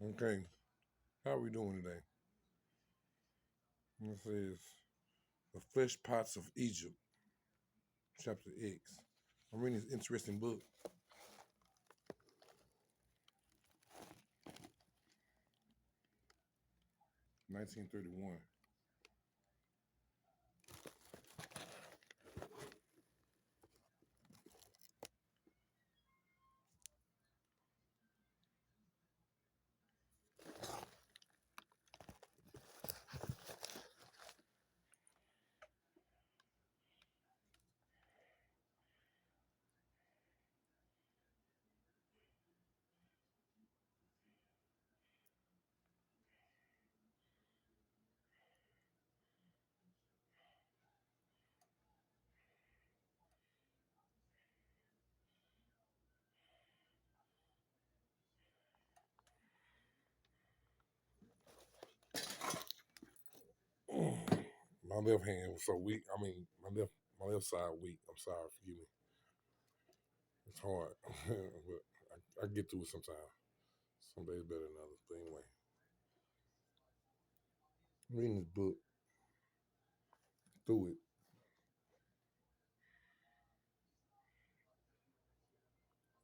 Okay, how are we doing today? This is The Flesh Pots of Egypt, Chapter X. I'm reading this interesting book. 1931. My left hand was so weak. I mean, my left side weak. I'm sorry, forgive me. It's hard, but I get through it sometimes. Some days better than others. But anyway, I'm reading this book through it.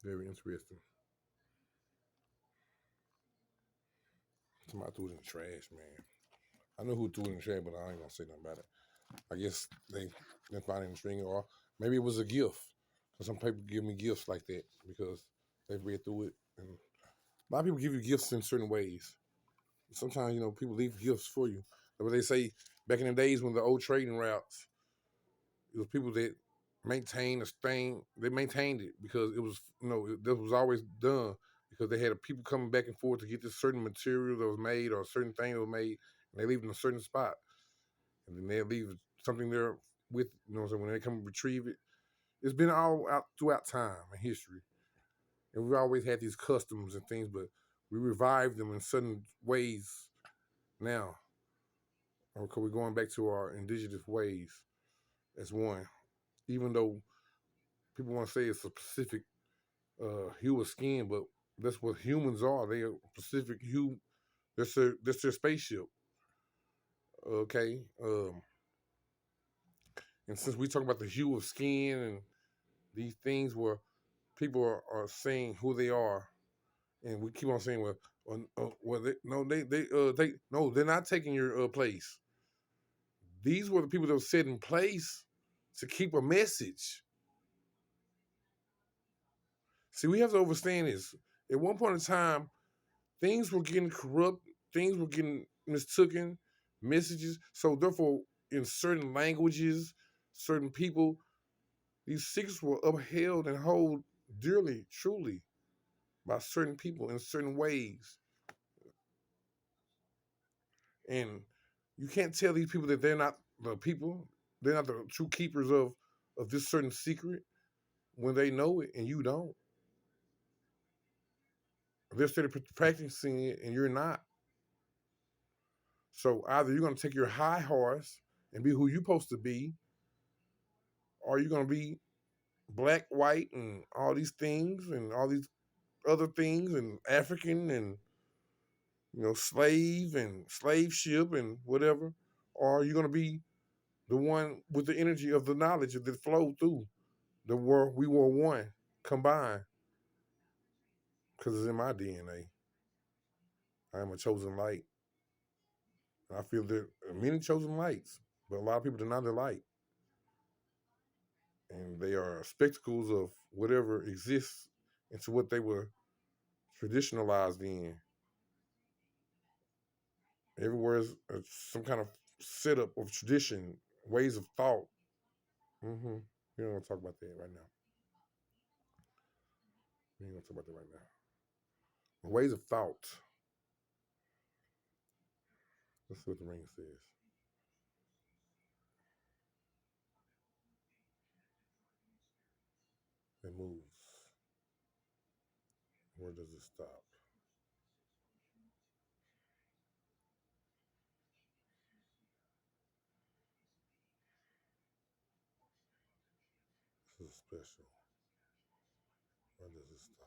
Very interesting. Somebody threw it in the trash, man. I know who threw it in the trash, but I ain't gonna say nothing about it. I guess they didn't find it in the string, or maybe it was a gift. Cause some people give me gifts like that because they've read through it. And a lot of people give you gifts in certain ways. Sometimes people leave gifts for you. But they say back in the days when the old trading routes, it was people that maintained a thing. They maintained it because it was that was always done because they had people coming back and forth to get this certain material that was made or a certain thing that was made, and they leave it in a certain spot, and then they leave something there with so when they come and retrieve it. It's been all out throughout time and history, and we've always had these customs and things, but we revive them in certain ways now. Because we're going back to our indigenous ways as one, even though people want to say it's a specific hue of skin, but that's what humans are. They are Pacific hue. That's their spaceship. Okay, and since we talk about the hue of skin and these things where people are saying who they are, and we keep on saying, well, no, they're not taking your place. These were the people that were set in place to keep a message. See, we have to understand this. At one point in time, things were getting corrupt, things were getting mistaken, messages. So therefore, in certain languages, certain people, these secrets were upheld and held dearly, truly, by certain people in certain ways. And you can't tell these people that they're not the people, they're not the true keepers of this certain secret when they know it and you don't. They're still practicing it and you're not. So either you're going to take your high horse and be who you're supposed to be, or you're going to be black, white, and all these things and all these other things and African and slave and slave ship and whatever, or you're going to be the one with the energy of the knowledge that flowed through the world. We were one combined because it's in my DNA. I am a chosen light. And I feel there are many chosen lights, but a lot of people deny their light. And they are spectacles of whatever exists into what they were traditionalized in. Everywhere is some kind of setup of tradition, ways of thought. Mm-hmm. We don't want to talk about that right now. We ain't gonna talk about that right now. Ways of thought. Let's see what the ring says. It moves. Where does it stop? This is special. Where does it stop?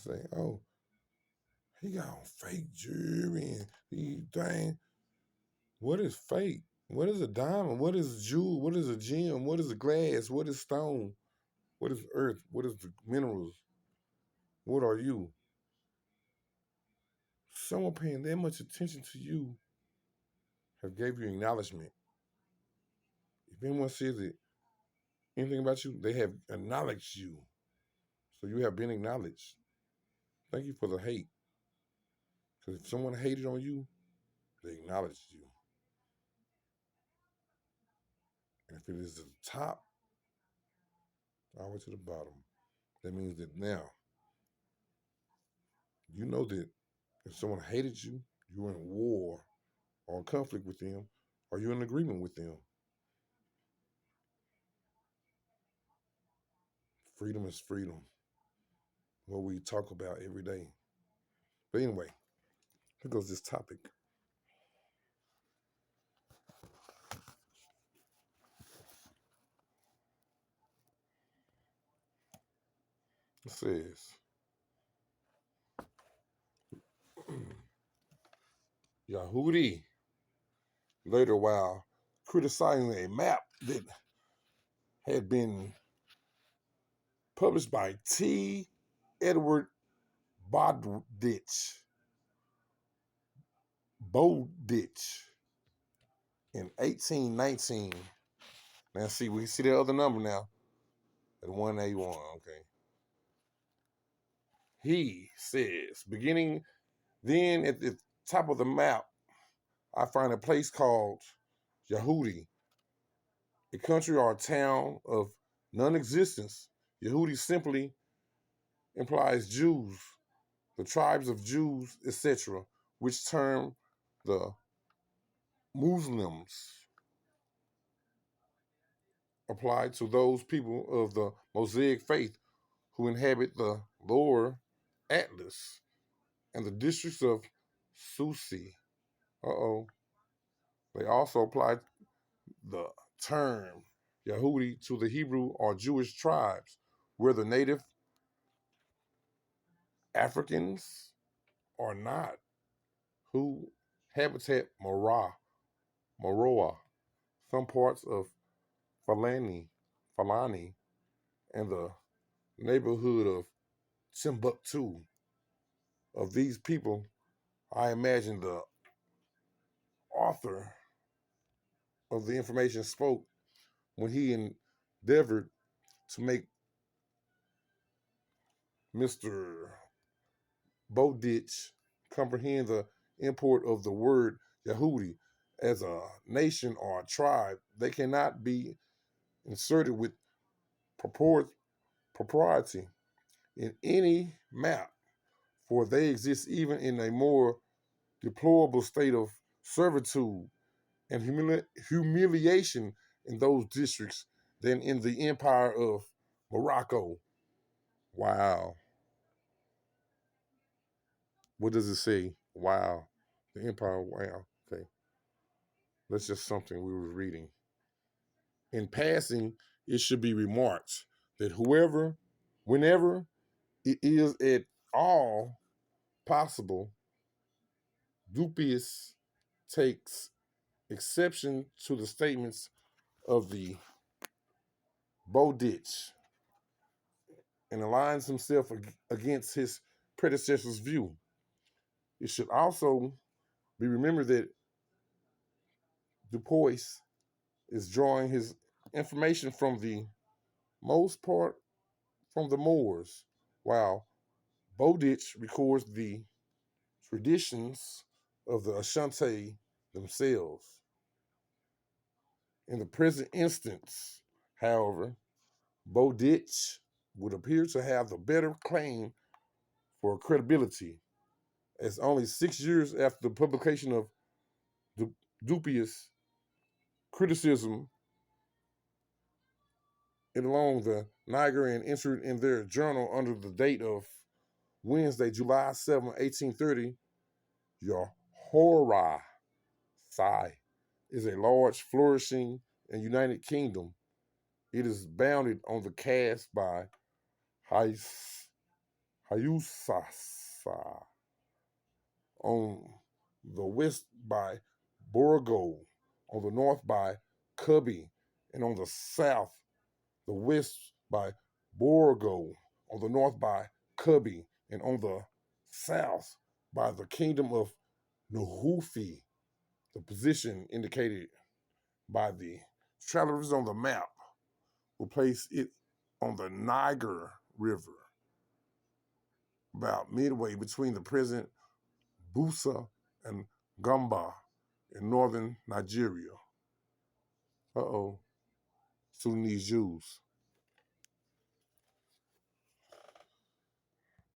Say, oh, he got on fake jewelry and he dang. What is fake? What is a diamond? What is a jewel? What is a gem? What is a glass? What is stone? What is earth? What is the minerals? What are you? Someone paying that much attention to you have gave you acknowledgement. If anyone says it, anything about you, they have acknowledged you. So you have been acknowledged. Thank you for the hate. Because if someone hated on you, they acknowledged you. And if it is the top, all the way to the bottom, that means that now you know that if someone hated you, you're in war or conflict with them, or you're in agreement with them. Freedom is freedom. What we talk about every day. But anyway, here goes this topic. It says, Yahudi later, while criticizing a map that had been published by T. Edward Bowditch in 1819. Now, see, we see the other number now at 181. Okay. He says, beginning then at the top of the map, I find a place called Yehudi, a country or a town of non-existence. Yehudi simply implies Jews, the tribes of Jews, etc., which term the Muslims apply to those people of the Mosaic faith who inhabit the lower Atlas and the districts of Susi. They also apply the term Yehudi to the Hebrew or Jewish tribes, where the native Africans are not, who habitat Moroa, some parts of Falani, and the neighborhood of Timbuktu. Of these people, I imagine the author of the information spoke when he endeavored to make Mr. Bowditch comprehend the import of the word Yehudi as a nation or a tribe. They cannot be inserted with propriety in any map, for they exist even in a more deplorable state of servitude and humiliation in those districts than in the empire of Morocco. Wow. What does it say? Wow. The empire, wow. Okay. That's just something we were reading. In passing, it should be remarked that whenever it is at all possible, Dupuis takes exception to the statements of the Bowditch and aligns himself against his predecessor's view. It should also be remembered that Dupuis is drawing his information from the most part from the Moors, while Bowditch records the traditions of the Ashanti themselves. In the present instance, however, Bowditch would appear to have the better claim for credibility, as only 6 years after the publication of Dupuis' criticism it along the Niger and entered in their journal under the date of Wednesday, July 7, 1830, Yahora Sai is a large, flourishing, and united kingdom. It is bounded on the cast by Hayusasa, on the west by Borgo, on the north by Cubby, and on the south, the west by Borgo, on the north by Cubby, and on the south by the kingdom of Nahufi, the position indicated by the travelers on the map will place it on the Niger River, about midway between the present Busa and Gamba in northern Nigeria. Uh-oh, Sudanese Jews.